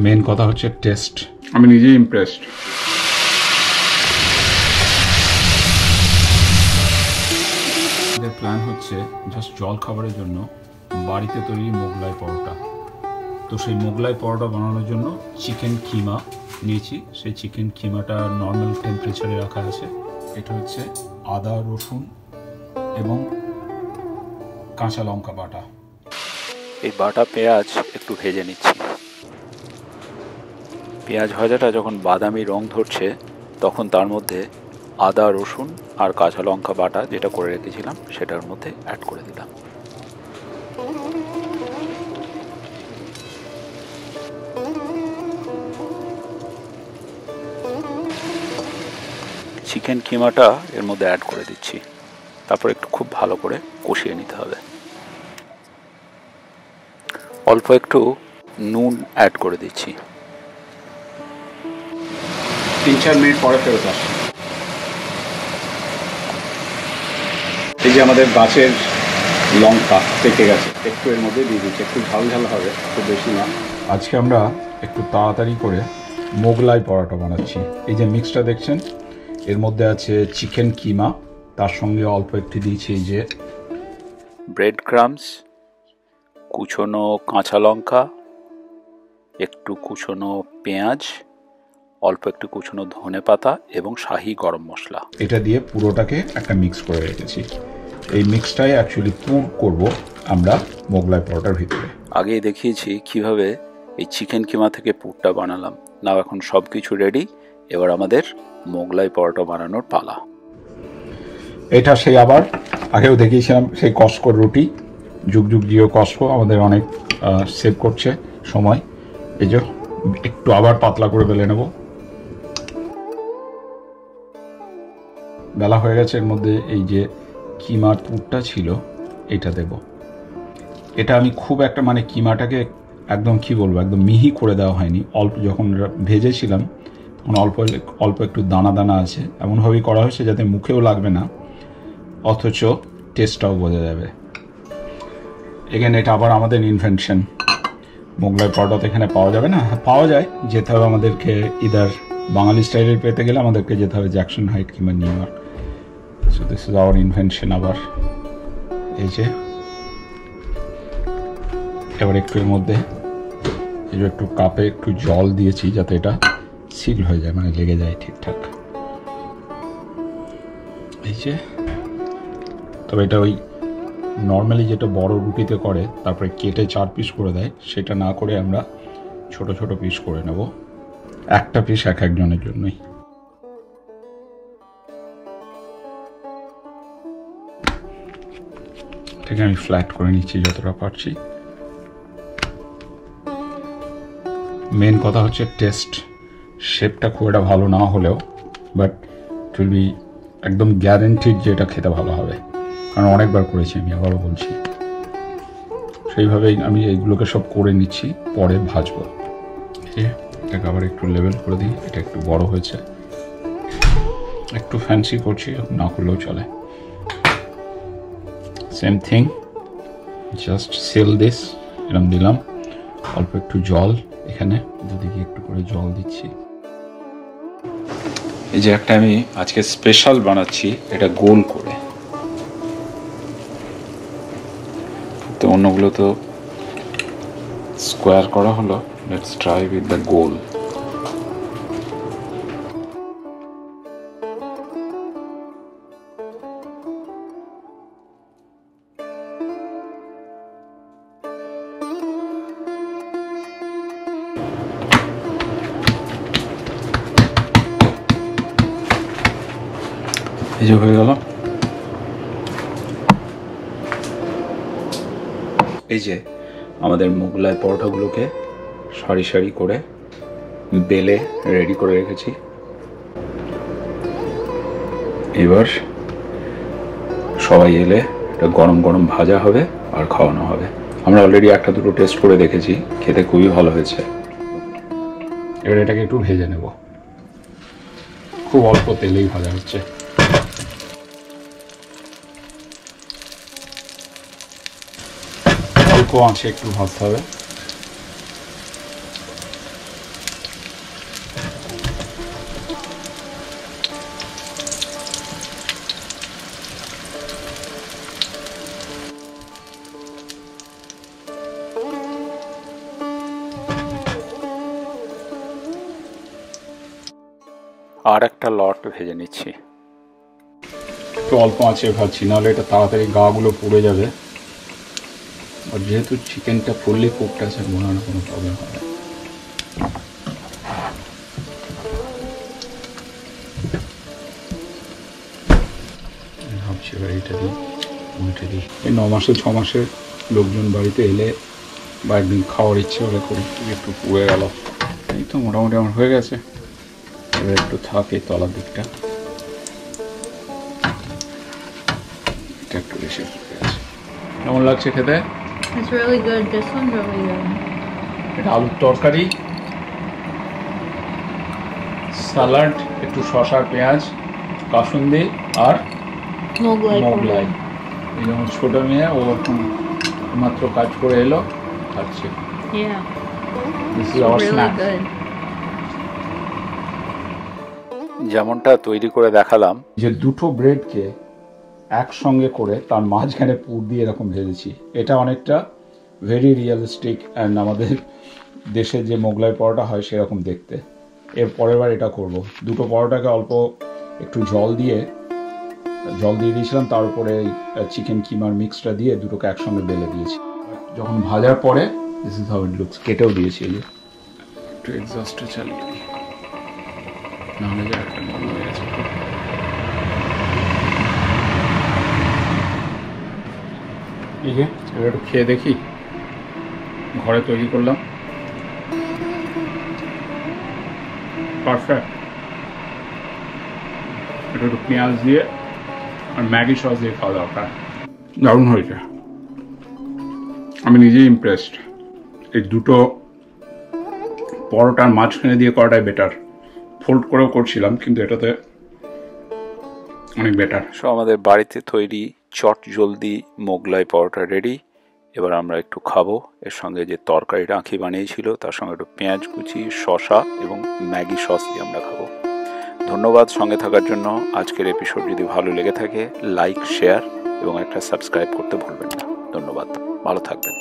Main কথা হচ্ছে test. আমি নিজেই ইমপ্রেসড। আমাদের প্ল্যান হচ্ছে জাস্ট জল খাবারের জন্য বাড়িতে তৈরি মোগলাই পরোটা। তো সেই মোগলাই পরোটা বানানোর জন্য চিকেন কিমা নিয়েছি। সেই চিকেন কিমাটা নর্মাল টেম্পারেচারে রাখা আছে। এটা হচ্ছে আদা রসুন এবং কাঁচা লঙ্কা বাটা। এই বাটা পেঁয়াজ একটু ভেজে নিচ্ছি। পেঁয়াজ ভাজাটা যখন বাদামি রং ধরছে তখন তার মধ্যে আদা রসুন আর কাঁচা লঙ্কা বাটা যেটা করে রেখেছিলাম সেটার মধ্যে অ্যাড করে দিলাম। চিকেন কিমাটা এর মধ্যে অ্যাড করে দিচ্ছি। তারপর একটু খুব ভালো করে কষিয়ে নিতে হবে। অল্প একটু নুন অ্যাড করে দিচ্ছি। 3-4 মিনিট পরে ফেরত আসি। এই যে আমাদের গাছের লঙ্কা পেকে গেছে, একটু এর মধ্যে দিয়ে দিচ্ছি। একটু ঝাল ঝাল হবে, খুব বেশি না। আজকে আমরা একটু তাড়াতাড়ি করে মোগলাই পরোটা বানাচ্ছি। এই যে মিক্সটা দেখছেন, এর মধ্যে আছে চিকেন কিমা, তার সঙ্গে অল্প একটু দিয়েছি এই যে ব্রেড ক্রামস, কুচনো কাঁচা লঙ্কা, একটু কুচনো পেঁয়াজ, অল্প একটু কুচনো ধনে পাতা এবং শাহি গরম মশলা। এটা দিয়ে পুরোটাকে একটা মিক্স করে রেখেছি। এই মিক্সটাই অ্যাকচুয়ালি পুর করব আমরা মোগলাই পরোটার ভিতরে। আগেই দেখিয়েছি কিভাবে এই চিকেন কিমা থেকে পুরটা বানালাম। নাও এখন সব কিছু রেডি। এবার আমাদের মোগলাই পরোটা বানানোর পালা। এটা সেই আবার আগেও দেখিয়েছিলাম সেই কস্কোর রুটি, যুগ যুগ জিও কস্কো আমাদের অনেক সেভ করছে সময়। এই যে একটু আবার পাতলা করে বেলে নেব। বেলা হয়ে গেছে। এর মধ্যে এই যে কিমার পুরটা ছিল এটা দেব। এটা আমি খুব একটা মানে কিমাটাকে একদম কি বলবো একদম মিহি করে দেওয়া হয়নি। অল্প যখন ভেজেছিলাম তখন অল্প অল্প একটু দানা দানা আছে, এমনভাবেই করা হয়েছে যাতে মুখেও লাগবে না অথচ টেস্টটাও বোঝা যাবে। এখানে এটা আবার আমাদের ইনভেনশন। মোগলাই পরোটা এখানে পাওয়া যাবে না, পাওয়া যায়, যেতে হবে আমাদেরকে। ইদার বাঙালি স্টাইলের পেতে গেলে আমাদেরকে যেতে হবে জ্যাকসন হাইট কিংবা new York. So this is our invention. আবার এই যে এবার একটু এর মধ্যে এই যে একটু কাপে একটু জল দিয়েছি যাতে এটা সিল হয়ে যায়, মানে লেগে যায় ঠিকঠাক। এই যে তবে এটা ওই নর্মালি যেটা বড় রুটিতে করে তারপরে কেটে 4 পিস করে দেয়, সেটা না করে আমরা ছোট ছোট পিস করে নেব। একটা পিস এক একজনের জন্যই। ঠিক আমি ফ্ল্যাট করে নিচ্ছি যতটা পারছি। মেন কথা হচ্ছে টেস্ট। শেপটা খুব একটা ভালো না হলেও বাট ইট উইল বি একদম গ্যারেন্টিড যে এটা খেতে ভালো হবে, কারণ অনেকবার করেছি আমি, আবারও বলছি। সেইভাবেই আমি এইগুলোকে সব করে নিচ্ছি, পরে ভাজবো। এটাকে আবার একটু লেভেল করে দিই। এটা একটু বড় হয়েছে, একটু ফ্যান্সি করছি, না করলেও চলে। Same thing, just seal this. এরকম দিলাম। অল্প একটু জল, এখানে দুদিকে একটু করে জল দিচ্ছি। এই যে একটা আমি আজকে স্পেশাল বানাচ্ছি, এটা গোল করে। তো অন্যগুলো তো স্কোয়ার করা হলো, লেটস ট্রাই উইথ দ্য গোল। এই যে হয়ে গেল। এই যে আমাদের মোগলাই পরোটাগুলোকে সারি সারি করে বেলে রেডি করে রেখেছি। এবার সবাই এলে এটা গরম গরম ভাজা হবে আর খাওয়ানো হবে। আমরা অলরেডি একটা দুটো টেস্ট করে দেখেছি, খেতে খুবই ভালো হয়েছে। এবার এটাকে একটু ভেজে নেব, খুব অল্প তেলেই ভাজা হচ্ছে। অল্প আঁচে একটু ভাজতে হবে। আর একটা লট ভেজে নিচ্ছি। একটু অল্প আঁচে ভাজছি, নাহলে এটা তাড়াতাড়ি গাগুলো পুড়ে যাবে। আর যেহেতু চিকেনটা ফুললি কুকড আছে, মনে হয় না কোনো প্রবলেম হবে। ভাবছি এবার এটা দিই, উল্টে দিই। এই 9 মাসে 6 মাসে লোকজন বাড়িতে এলে বা একদিন খাওয়ার ইচ্ছে হলে করি। একটু পুড়ে গেল, এই তো মোটামুটি আমার হয়ে গেছে। এবার একটু থাকে তলার দিকটা, এটা একটু বেশি হয়ে গেছে। কেমন লাগছে খেতে? It's really good. This one's really good. এটা আলুর তরকারি, স্যালাড, একটু শসা, পেঁয়াজ, কাসুন্দি আর Moglai মোগলাই। Porota. এই যেমন ছোট মেয়ে, ও এখন মাত্র কাজ করে এলো, খাচ্ছে। Yeah. This is It's our really snack. good. যেমনটা তৈরি করে দেখালাম, যে দুটো ব্রেডকে একসঙ্গে করে তার মাঝখানে পুর দিয়ে এরকম ভেজেছি, এটা অনেকটা ভেরি রিয়েলিস্টিক অ্যান্ড আমাদের দেশে যে মোগলাই পরোটা হয় সেরকম দেখতে। এর পরের বার এটা করব। দুটো পরোটাকে অল্প একটু জল দিয়ে দিয়েছিলাম, তার উপরে চিকেন কিমার মিক্সটা দিয়ে দুটোকে একসঙ্গে বেলে দিয়েছি। যখন ভাজার পরে this is how it looks. কেটেও দিয়েছি। এই যে একটু এক্সস্টটা চালিয়ে দিই, নাহলে যা একটা গন্ধ হয়ে গেছে। এই যে এবার একটু খেয়ে দেখি, ঘরে তৈরি করলাম, পারফেক্ট। এটা একটু পেঁয়াজ দিয়ে আর ম্যাগি সস দিয়ে খাওয়া দরকার, দারুণ হয়েছে। আমি নিজেই ইমপ্রেসড। এই দুটো পরোটার মাঝখানে দিয়ে করাটাই বেটার। ফোল্ড করেও করছিলাম, কিন্তু এটাতে অনেক বেটার। সো আমাদের বাড়িতে তৈরি চট জলদি মোগলাই পরোটা রেডি। এবার আমরা একটু খাবো। এর সঙ্গে যে তরকারিটা আঁখি বানিয়েছিল তার সঙ্গে একটু পেঁয়াজ কুচি, শসা এবং ম্যাগি সস দিয়ে আমরা খাবো। ধন্যবাদ সঙ্গে থাকার জন্য। আজকের এপিসোড যদি ভালো লেগে থাকে, লাইক, শেয়ার এবং একটা সাবস্ক্রাইব করতে ভুলবেন না। ধন্যবাদ, ভালো থাকবেন।